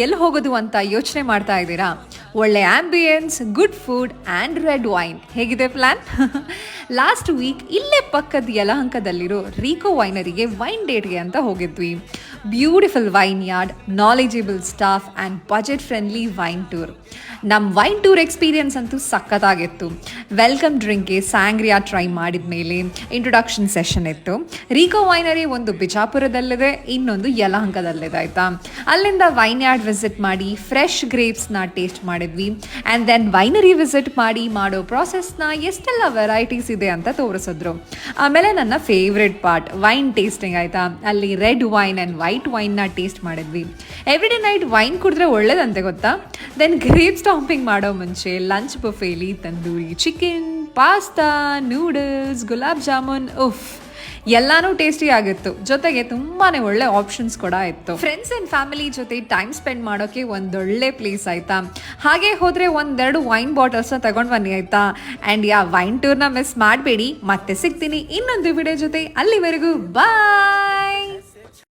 ಎಲ್ಲಿ ಹೋಗೋದು ಅಂತ ಯೋಚನೆ ಮಾಡ್ತಾ ಇದ್ದೀರಾ? ಒಳ್ಳೆ ambience, good food and red wine, ಹೇಗಿದೆ ಪ್ಲ್ಯಾನ್? ಲಾಸ್ಟ್ ವೀಕ್ ಇಲ್ಲೇ ಪಕ್ಕದ ಯಲಹಂಕದಲ್ಲಿರೋ ರೀಕೋ ವೈನರಿಗೆ ವೈನ್ ಡೇಟ್ಗೆ ಅಂತ ಹೋಗಿದ್ವಿ. Beautiful vineyard, knowledgeable staff and budget friendly wine tour. ನಮ್ಮ ವೈನ್ ಟೂರ್ ಎಕ್ಸ್ಪೀರಿಯನ್ಸ್ ಅಂತೂ ಸಖತ್ತಾಗಿತ್ತು. ವೆಲ್ಕಮ್ ಡ್ರಿಂಕ್ಗೆ ಸ್ಯಾಂಗ್ರಿಯಾ ಟ್ರೈ ಮಾಡಿದ ಮೇಲೆ ಇಂಟ್ರೊಡಕ್ಷನ್ ಸೆಷನ್ ಇತ್ತು. ರೀಕೋ ವೈನರಿ ಒಂದು ಬಿಜಾಪುರದಲ್ಲಿದೆ, ಇನ್ನೊಂದು ಯಲಹಂಕದಲ್ಲಿದೆ ಆಯಿತಾ. ಅಲ್ಲಿಂದ ವೈನ್ ಯಾರ್ಡ್ ವಿಸಿಟ್ ಮಾಡಿ ಫ್ರೆಶ್ ಗ್ರೇಪ್ಸ್ನ ಟೇಸ್ಟ್ ಮಾಡಿದ್ವಿ. ಆ್ಯಂಡ್ ದೆನ್ ವೈನರಿ ವಿಸಿಟ್ ಮಾಡಿ ಮಾಡೋ ಪ್ರಾಸೆಸ್ನ ಎಷ್ಟೆಲ್ಲ ವೆರೈಟೀಸ್ ಇದೆ ಅಂತ ತೋರಿಸಿದ್ರು. ಆಮೇಲೆ ನನ್ನ ಫೇವ್ರೆಟ್ ಪಾರ್ಟ್ ವೈನ್ ಟೇಸ್ಟಿಂಗ್ ಆಯಿತಾ. ಅಲ್ಲಿ ರೆಡ್ ವೈನ್ ಆ್ಯಂಡ್ ವೈಟ್ ವೈನ್ನ ಟೇಸ್ಟ್ ಮಾಡಿದ್ವಿ. ಎವ್ರಿಡೇ ನೈಟ್ ವೈನ್ ಕುಡಿದ್ರೆ ಒಳ್ಳೇದಂತೆ ಗೊತ್ತಾ. ದೆನ್ ಗ್ರೇಪ್ ಸ್ಟಾಂಪಿಂಗ್ ಮಾಡೋ ಮುಂಚೆ ಲಂಚ್ ಬುಫೇಲಿ tandoori chicken, pasta, noodles, gulab jamun, ಉಫ್ ಎಲ್ಲಾನು ಟೇಸ್ಟಿ ಆಗಿತ್ತು. ಜೊತೆಗೆ ತುಂಬಾ ಒಳ್ಳೆ ಆಪ್ಷನ್ಸ್ ಕೂಡ ಇತ್ತು. ಫ್ರೆಂಡ್ಸ್ ಆ್ಯಂಡ್ ಫ್ಯಾಮಿಲಿ ಜೊತೆ ಟೈಮ್ ಸ್ಪೆಂಡ್ ಮಾಡೋಕ್ಕೆ ಒಂದೊಳ್ಳೆ ಪ್ಲೇಸ್ ಆಯಿತಾ. ಹಾಗೆ ಹೋದರೆ ಒಂದೆರಡು ವೈನ್ ಬಾಟಲ್ಸ್ನ ತಗೊಂಡು ಬನ್ನಿ ಆಯಿತಾ. ಆ್ಯಂಡ್ ವೈನ್ ಟೂರ್ನ ಮಿಸ್ ಮಾಡಬೇಡಿ. ಮತ್ತೆ ಸಿಗ್ತೀನಿ ಇನ್ನೊಂದು ವಿಡಿಯೋ ಜೊತೆ. ಅಲ್ಲಿವರೆಗೂ ಬಾಯ್.